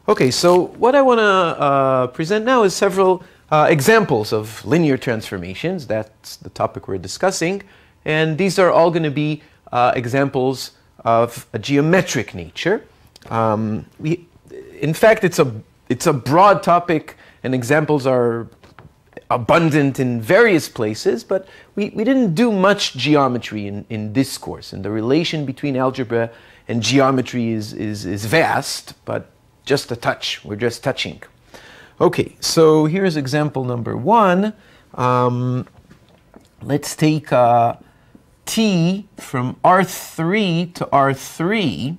Okay, so what I want to present now is several examples of linear transformations. That's the topic we're discussing. And these are all going to be examples of a geometric nature. In fact, it's a broad topic, and examples are abundant in various places, but we didn't do much geometry in this course. And the relation between algebra and geometry is vast, but just a touch. We're just touching. Okay, so here's example number 1. Let's take T from R3 to R3.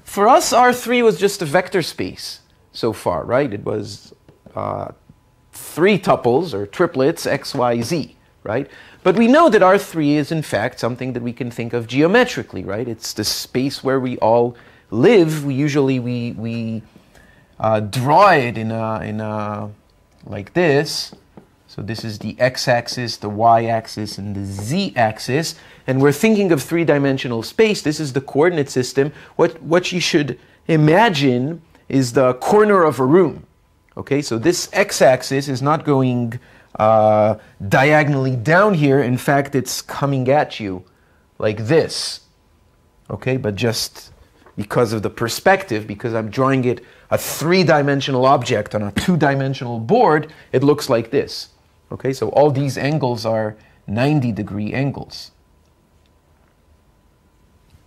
For us, R3 was just a vector space so far, right? It was 3 tuples or triplets, x, y, z, right? But we know that R3 is in fact something that we can think of geometrically, right? It's the space where we all live. We usually draw it in a like this. So this is the x-axis, the y-axis, and the z-axis. And we're thinking of 3-dimensional space. This is the coordinate system. What you should imagine is the corner of a room. Okay, so this x-axis is not going diagonally down here. In fact, it's coming at you like this. Okay, but just because of the perspective, because I'm drawing it a 3-dimensional object on a 2-dimensional board, it looks like this. Okay, so all these angles are 90-degree angles.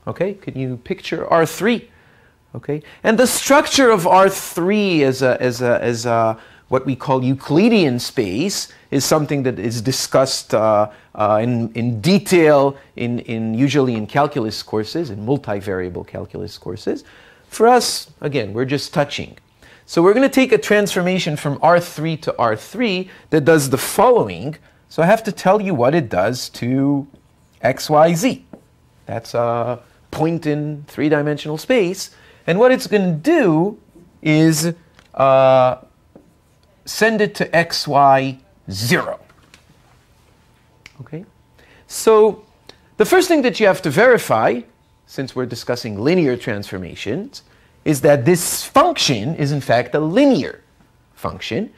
Okay, can you picture R3? Okay, and the structure of R3 as what we call Euclidean space is something that is discussed in detail usually in calculus courses, in multivariable calculus courses. For us, again, we're just touching. So we're going to take a transformation from R3 to R3 that does the following. So I have to tell you what it does to x, y, z. That's a point in 3-dimensional space. And what it's going to do is send it to x, y, 0. Okay? So the first thing that you have to verify, since we're discussing linear transformations, is that this function is in fact a linear function.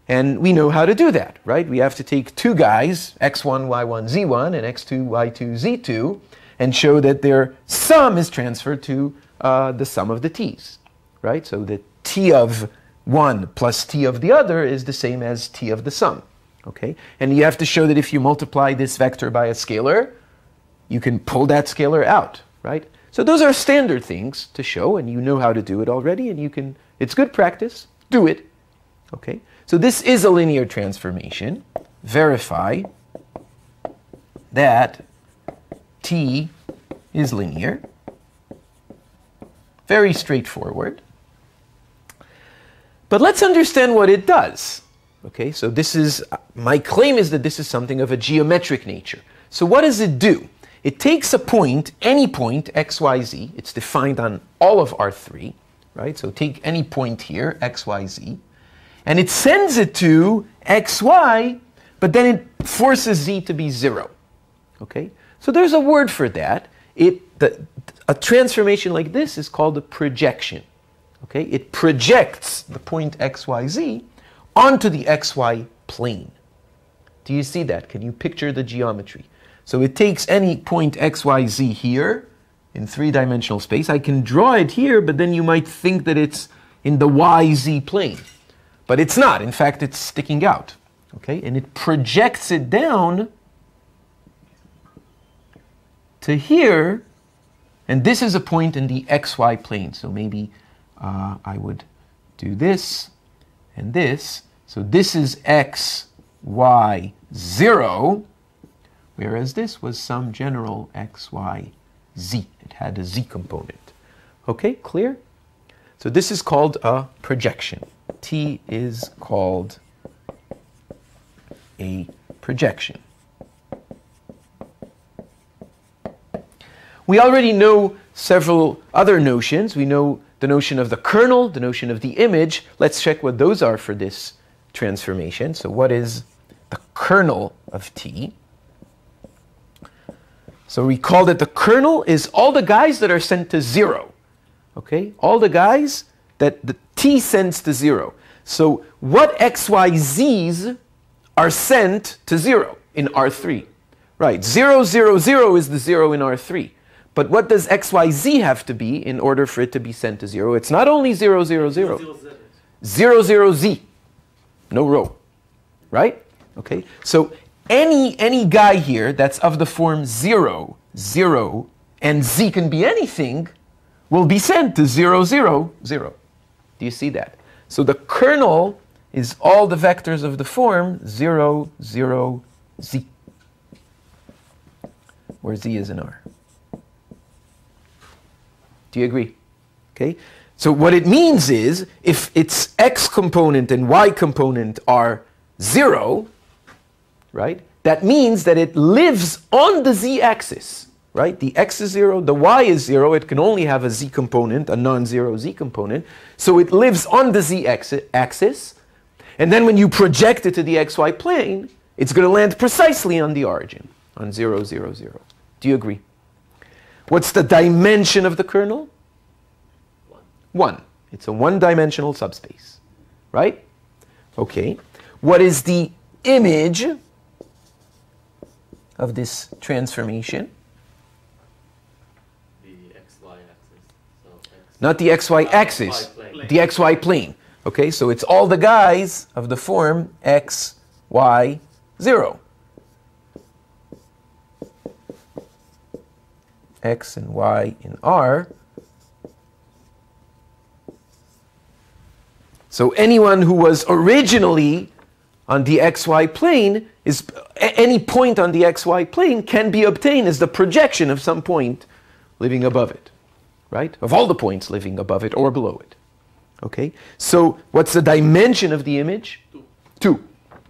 And we know how to do that, right? We have to take two guys, x1, y1, z1, and x2, y2, z2, and show that their sum is transferred to the sum of the t's, right? So that t of one plus t of the other is the same as t of the sum, okay? And you have to show that if you multiply this vector by a scalar, you can pull that scalar out, right? So those are standard things to show, and you know how to do it already, and you can, it's good practice, do it, okay? So this is a linear transformation. Verify that t is linear. Very straightforward. But let's understand what it does. Okay, so this is, my claim is that this is something of a geometric nature. So what does it do? It takes a point, any point, x, y, z. It's defined on all of R3, right? So take any point here, x, y, z. And it sends it to x, y, but then it forces z to be 0. Okay? So there's a word for that. A transformation like this is called a projection. Okay? It projects the point x, y, z onto the xy plane. Do you see that? Can you picture the geometry? So it takes any point x, y, z here in 3-dimensional space. I can draw it here, but then you might think that it's in the y, z plane. But it's not. In fact, it's sticking out. Okay? And it projects it down to here. And this is a point in the xy plane. So maybe I would do this and this. So this is x, y, 0. Whereas this was some general x, y, z. It had a z component. Okay, clear? So this is called a projection. T is called a projection. We already know several other notions. We know the notion of the kernel, the notion of the image. Let's check what those are for this transformation. So what is the kernel of T? So recall that the kernel is all the guys that are sent to 0. Okay? All the guys that the t sends to 0. So what xyz's are sent to 0 in R3? Right, 0, 0, 0 is the 0 in R3. But what does xyz have to be in order for it to be sent to 0? It's not only 0, 0, 0. 0, 0, z. No row. Right? Okay. So any guy here that's of the form 0, 0, and z can be anything will be sent to 0, 0, 0. Do you see that? So the kernel is all the vectors of the form 0, 0, z, where z is in R. Do you agree? Okay. So what it means is, if its x component and y component are 0, right, that means that it lives on the z-axis, right? The x is 0, the y is 0. It can only have a z component, a non-zero z component. So it lives on the z-axis. And then when you project it to the xy plane, it's going to land precisely on the origin, on 0, 0, 0. Do you agree? What's the dimension of the kernel? 1. It's a one-dimensional subspace, right? Okay. What is the image of this transformation? The xy axis. So Not the xy axis, the xy plane. Okay, so it's all the guys of the form x, y, 0. X and y in R. So anyone who was originally on the xy plane is any point on the xy plane can be obtained as the projection of some point living above it, right? Of all the points living above it or below it. Okay? So what's the dimension of the image? 2.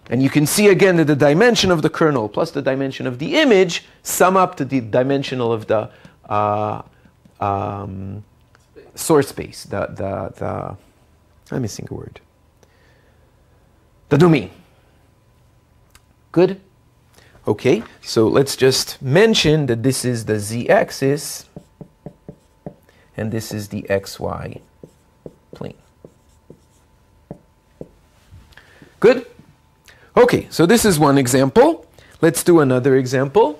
And you can see again that the dimension of the kernel plus the dimension of the image sum up to the dimensional of the source space, I'm missing a word. The domain. Good? Okay, so let's just mention that this is the z-axis and this is the xy plane. Good? Okay, so this is one example. Let's do another example.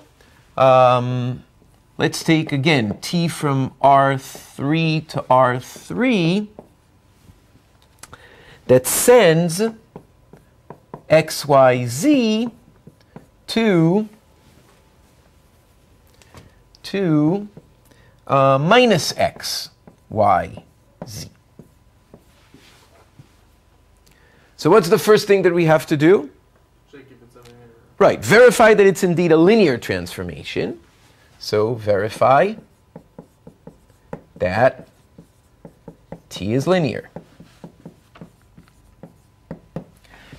Let's take again t from R3 to R3 that sends xyz to minus x, y, z. So what's the first thing that we have to do? Right, verify that it's indeed a linear transformation. So verify that t is linear.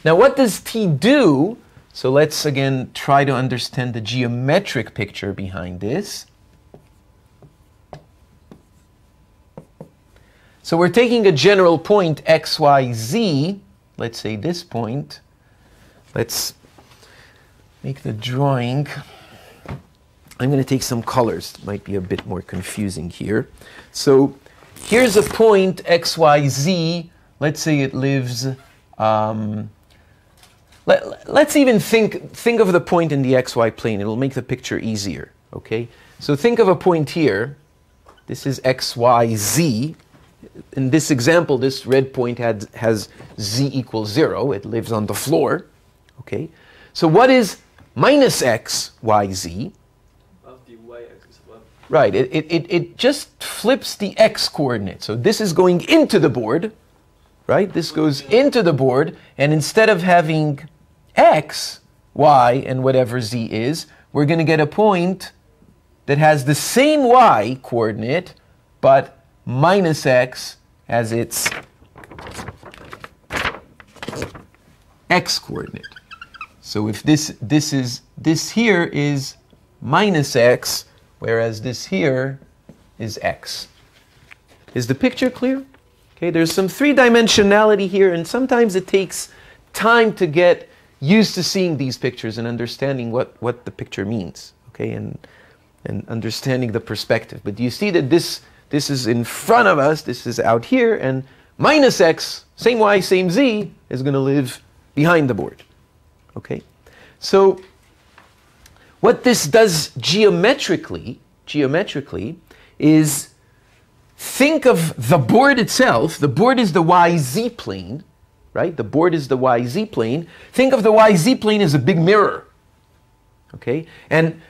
Now what does t do? So let's again try to understand the geometric picture behind this. So we're taking a general point x, y, z. Let's say this point. Let's make the drawing. I'm going to take some colors. It might be a bit more confusing here. So here's a point x, y, z. Let's say it lives... let's even think of the point in the xy plane. It'll make the picture easier. Okay? So think of a point here. This is x, y, z. In this example, this red point has z equals 0. It lives on the floor. Okay? So what is minus x, y, z? the y-axis above. Right. It just flips the x coordinate. So this is going into the board. Right? This goes into the board. And instead of having x, y, and whatever z is, we're going to get a point that has the same y coordinate, but minus x as its x coordinate. So if this here is minus x, whereas this here is x. Is the picture clear? Okay, there's some three-dimensionality here, and sometimes it takes time to get used to seeing these pictures and understanding what the picture means, okay, and understanding the perspective. But do you see that this is in front of us, this is out here, and minus x, same y, same z, is going to live behind the board. Okay? So what this does geometrically is think of the board itself. The board is the YZ plane, right? The board is the YZ plane. Think of the YZ plane as a big mirror. Okay? And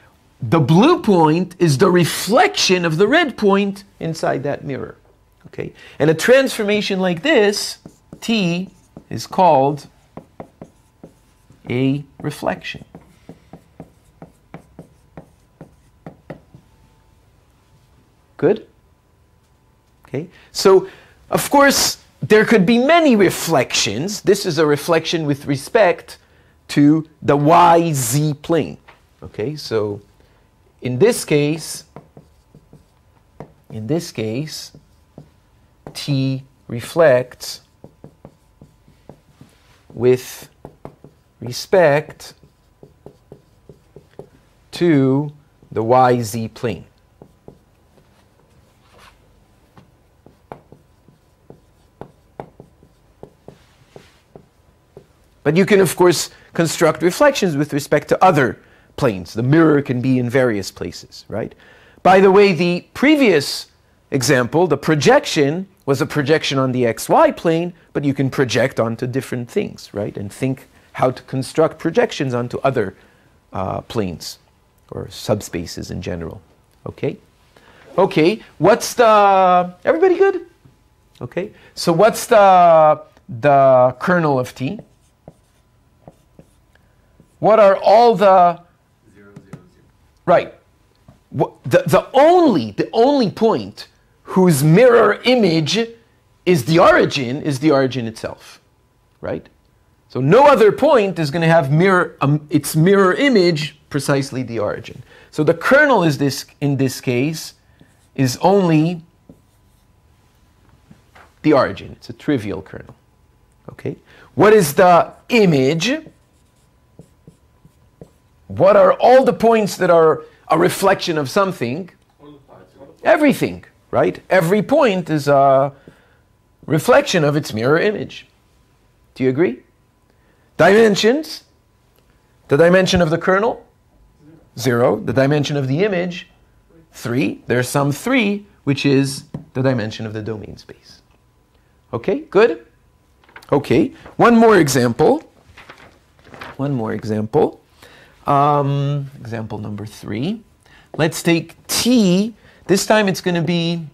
the blue point is the reflection of the red point inside that mirror. Okay? And a transformation like this, T, is called a reflection. Good? Okay? So, of course, there could be many reflections. This is a reflection with respect to the YZ plane. Okay? So, in this case, T reflects with respect to the YZ plane. But you can, of course, construct reflections with respect to other planes. The mirror can be in various places, right? By the way, the previous example, the projection, was a projection on the xy plane, but you can project onto different things, right? And think how to construct projections onto other planes or subspaces in general. Okay? Okay, what's the... Everybody good? Okay, so what's the kernel of T? What are all the... 0, 0, 0. Right. The only point whose mirror image is the origin itself, right? So no other point is going to have its mirror image precisely the origin. So the kernel is in this case is only the origin. It's a trivial kernel. Okay. What is the image? What are all the points that are a reflection of something? Everything, right? Every point is a reflection of its mirror image. Do you agree? Dimensions. The dimension of the kernel? 0. The dimension of the image? 3. There's some 3, which is the dimension of the domain space. Okay, good? Okay, one more example. Example number 3. Let's take T. This time it's going to be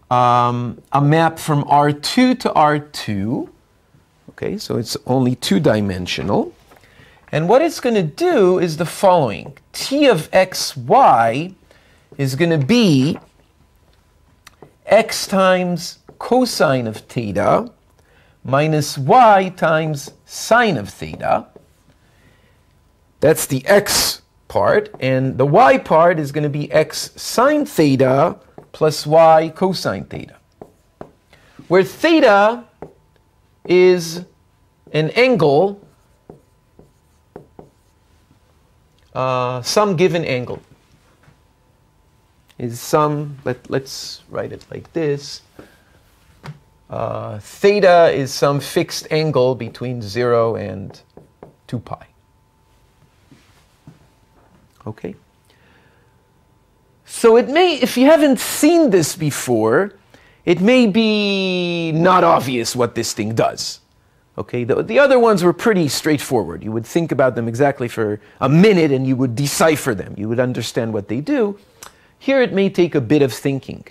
a map from R2 to R2. Okay, so it's only 2-dimensional. And what it's going to do is the following. T of xy is going to be x times cosine of theta minus y times sine of theta. That's the x part, and the y part is going to be x sine theta plus y cosine theta, where theta is an angle, some given angle. Is some, let's write it like this. Theta is some fixed angle between 0 and 2 pi. Okay? So it may, if you haven't seen this before, it may be not obvious what this thing does. Okay? The other ones were pretty straightforward. You would think about them exactly for a minute and you would decipher them. You would understand what they do. Here it may take a bit of thinking.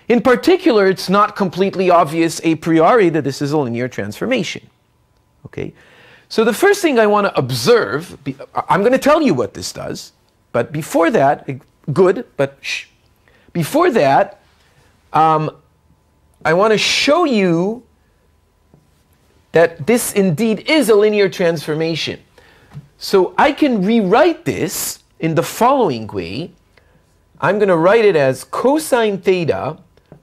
In particular, it's not completely obvious a priori that this is a linear transformation. Okay? So the first thing I want to observe, I'm going to tell you what this does, but before that, good, but shh. Before that, I want to show you that this indeed is a linear transformation. So I can rewrite this in the following way. I'm going to write it as cosine theta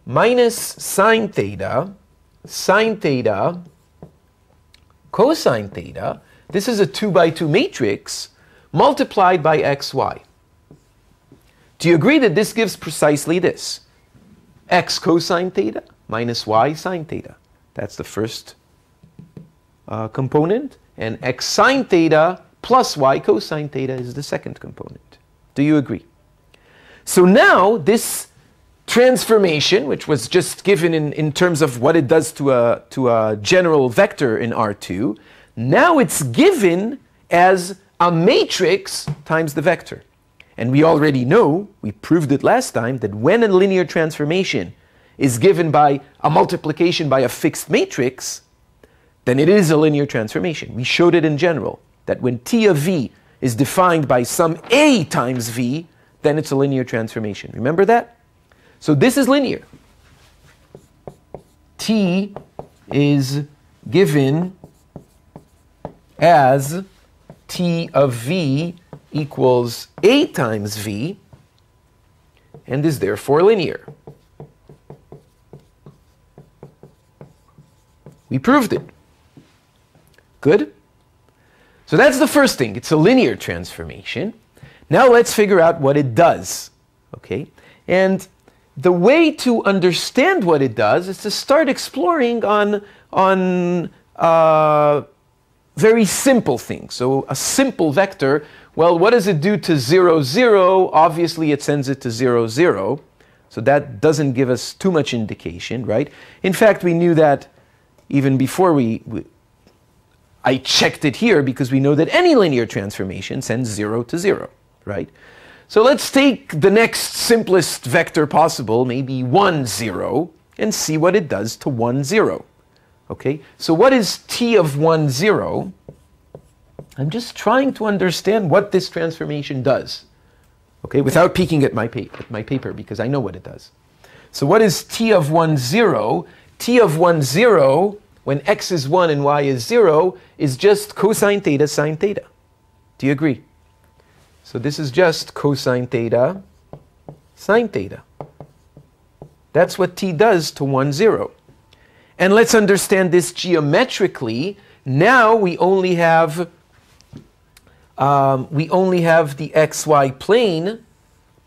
minus sine theta, cosine theta. This is a 2-by-2 matrix multiplied by xy. Do you agree that this gives precisely this? X cosine theta minus y sine theta. That's the first component. And x sine theta plus y cosine theta is the second component. Do you agree? So now this transformation, which was just given in terms of what it does to a general vector in R2, now it's given as a matrix times the vector. And we already know, we proved it last time, that when a linear transformation is given by a multiplication by a fixed matrix, then it is a linear transformation. We showed it in general, that when T of V is defined by some A times V, then it's a linear transformation. Remember that? So this is linear. T is given as T of V equals A times V, and is therefore linear. We proved it. Good? So that's the first thing. It's a linear transformation. Now let's figure out what it does. Okay? And the way to understand what it does is to start exploring on very simple things. So a simple vector, well, what does it do to 0, 0? Obviously, it sends it to 0, 0. So that doesn't give us too much indication, right? In fact, we knew that even before I checked it here, because we know that any linear transformation sends 0 to 0, right? So let's take the next simplest vector possible, maybe 1, 0, and see what it does to 1, 0. Okay, so what is T of 1, 0? I'm just trying to understand what this transformation does. Okay, without peeking at my paper, because I know what it does. So what is T of 1, 0? T of 1, 0, when x is 1 and y is 0, is just cosine theta sine theta. Do you agree? So this is just cosine theta sine theta. That's what T does to 1, 0. And let's understand this geometrically. Now we only have the xy plane,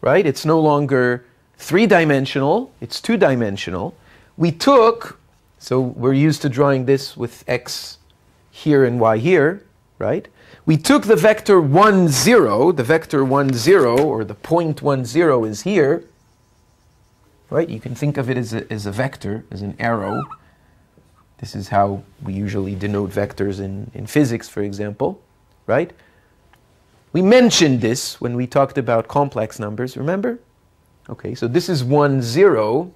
right? It's no longer three-dimensional, it's two-dimensional. We took, so we're used to drawing this with x here and y here, right? We took the vector 1, 0, the vector 1, 0, or the point 1, 0 is here, right? You can think of it as a vector, as an arrow. This is how we usually denote vectors in physics, for example, right? We mentioned this when we talked about complex numbers, remember? Okay, so this is 1, 0.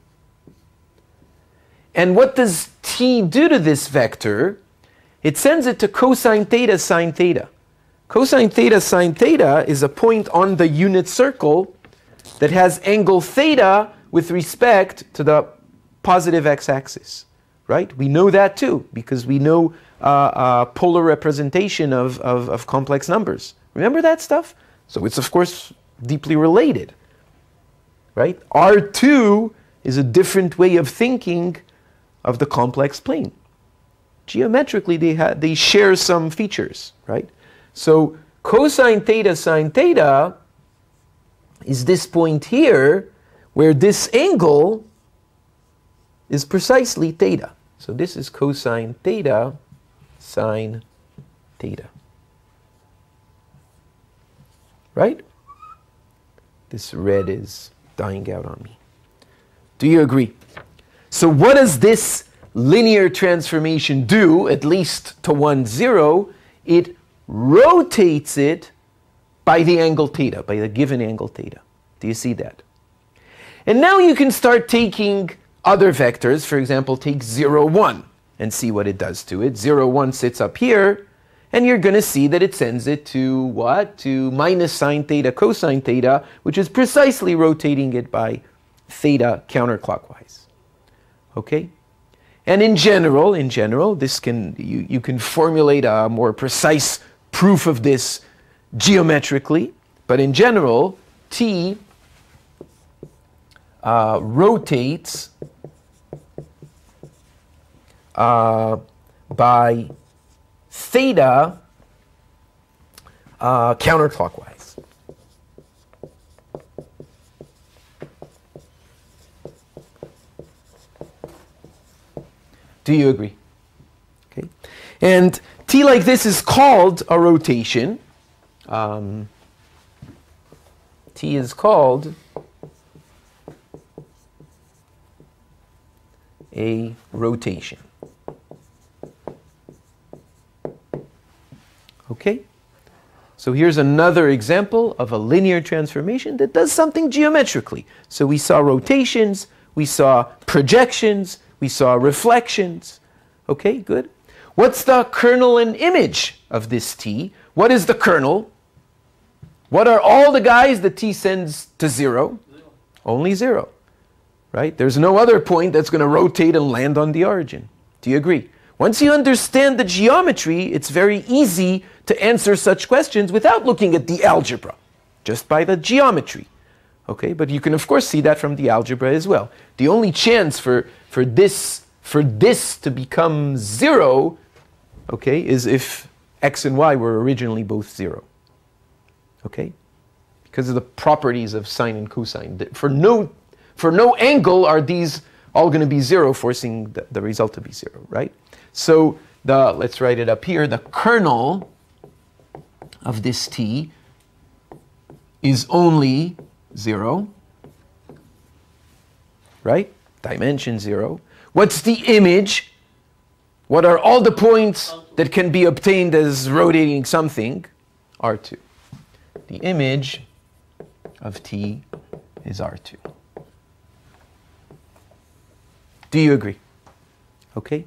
And what does T do to this vector? It sends it to cosine theta sine theta. Cosine theta sine theta is a point on the unit circle that has angle theta with respect to the positive x-axis, right? We know that too, because we know polar representation of complex numbers. Remember that stuff? So it's, of course, deeply related, right? R2 is a different way of thinking of the complex plane. Geometrically, they share some features, right? So cosine theta sine theta is this point here where this angle is precisely theta. So this is cosine theta sine theta. Right? This red is dying out on me. Do you agree? So what does this linear transformation do, at least to 1, 0? It rotates it by the angle theta, by the given angle theta. Do you see that? And now you can start taking other vectors. For example, take 0, 1 and see what it does to it. 0, 1 sits up here, and you're going to see that it sends it to what? To minus sine theta cosine theta, which is precisely rotating it by theta counterclockwise. Okay? And in general, this you can formulate a more precise proof of this geometrically, but in general, T rotates by theta counterclockwise. Do you agree? Okay. And T like this is called a rotation. T is called a rotation. Okay? So here's another example of a linear transformation that does something geometrically. So we saw rotations, we saw projections, we saw reflections. Okay, good. What's the kernel and image of this T? What is the kernel? What are all the guys that T sends to 0? Only 0. Right? There's no other point that's going to rotate and land on the origin. Do you agree? Once you understand the geometry, it's very easy to answer such questions without looking at the algebra, just by the geometry. Okay? But you can, of course, see that from the algebra as well. The only chance for this to become 0, okay, is if x and y were originally both 0. Okay? Because of the properties of sine and cosine. For no angle are these all going to be 0, forcing the result to be 0, right? So let's write it up here. The kernel of this T is only 0, right? Dimension 0. What's the image? What are all the points that can be obtained as rotating something? R2. The image of T is R2. Do you agree? Okay?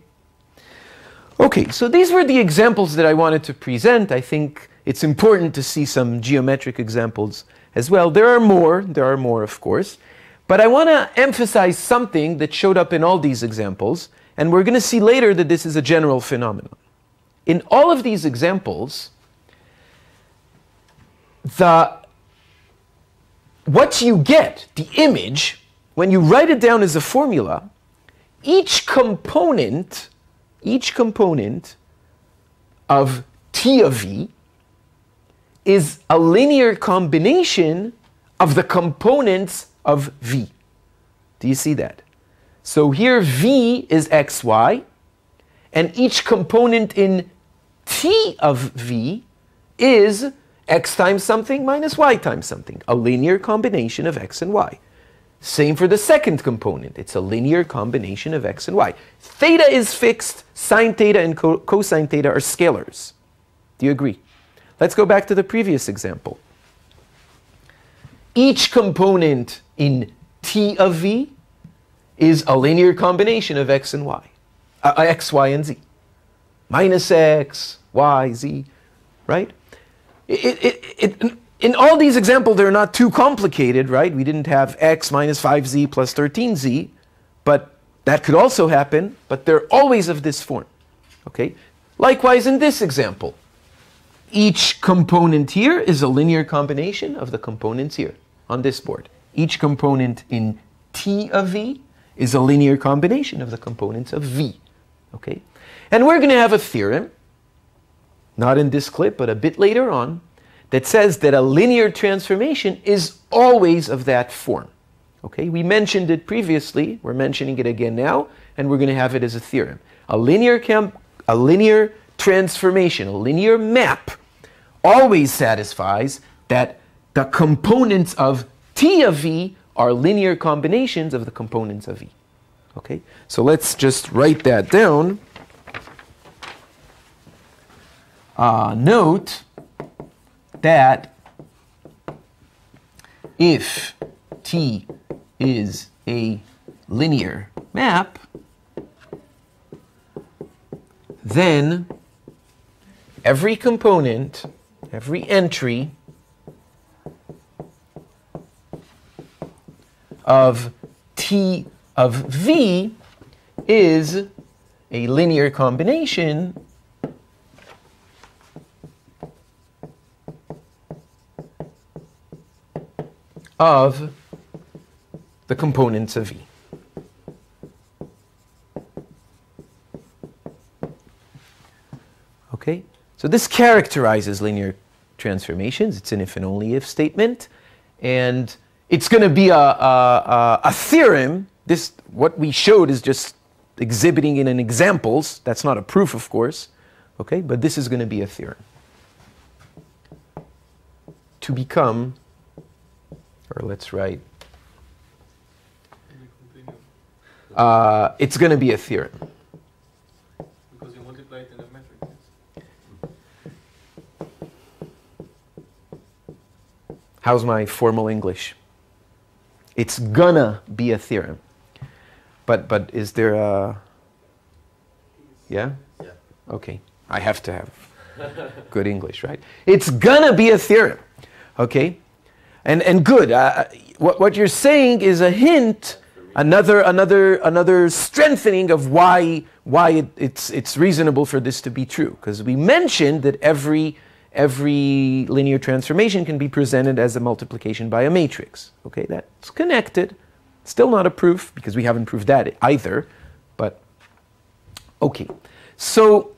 Okay, so these were the examples that I wanted to present. I think it's important to see some geometric examples as well. There are more, of course. But I want to emphasize something that showed up in all these examples, and we're going to see later that this is a general phenomenon. In all of these examples, what you get, the image, when you write it down as a formula, each component of T of V is a linear combination of the components of V. Do you see that? So here V is xy, and each component in T of V is x times something minus y times something, a linear combination of x and y. Same for the second component. It's a linear combination of x and y. Theta is fixed. Sine theta and cosine theta are scalars. Do you agree? Let's go back to the previous example. Each component in T of V is a linear combination of x and y. X, y, and z. Minus x, y, z. Right? In all these examples, they're not too complicated, right? We didn't have x minus 5z plus 13z, but that could also happen, but they're always of this form, okay? Likewise, in this example, each component here is a linear combination of the components here on this board. Each component in T of V is a linear combination of the components of V, okay? And we're going to have a theorem, not in this clip, but a bit later on, that says that a linear transformation is always of that form. Okay, we mentioned it previously, we're mentioning it again now, and we're going to have it as a theorem. A linear transformation, a linear map, always satisfies that the components of T of V are linear combinations of the components of V. Okay, so let's just write that down. Note that if T is a linear map, then every component, every entry of T of V is a linear combination of the components of V. Okay, so this characterizes linear transformations. It's an if and only if statement, and it's going to be a theorem. What we showed is just exhibiting it in examples. That's not a proof, of course. Okay, but this is going to be a theorem. To become, or let's write, it's going to be a theorem. Because you multiply it in a metric. How's my formal English? It's gonna be a theorem. But is there a... Yeah? Yeah. Okay. I have to have good English, right? It's gonna be a theorem. Okay? And good. What you're saying is a hint, another strengthening of why it's reasonable for this to be true. Because we mentioned that every linear transformation can be presented as a multiplication by a matrix. Okay, that's connected. Still not a proof, because we haven't proved that either. But, okay. So,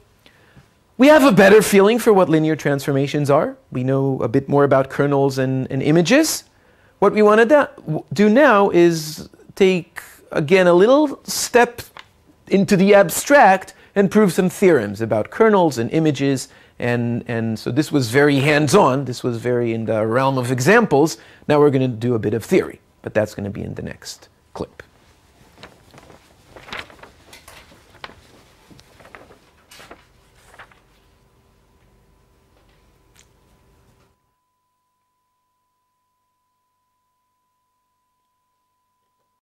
we have a better feeling for what linear transformations are. We know a bit more about kernels and images. What we want to do now is take, again, a little step into the abstract and prove some theorems about kernels and images. And so this was very hands-on. This was very in the realm of examples. Now we're going to do a bit of theory, but that's going to be in the next clip.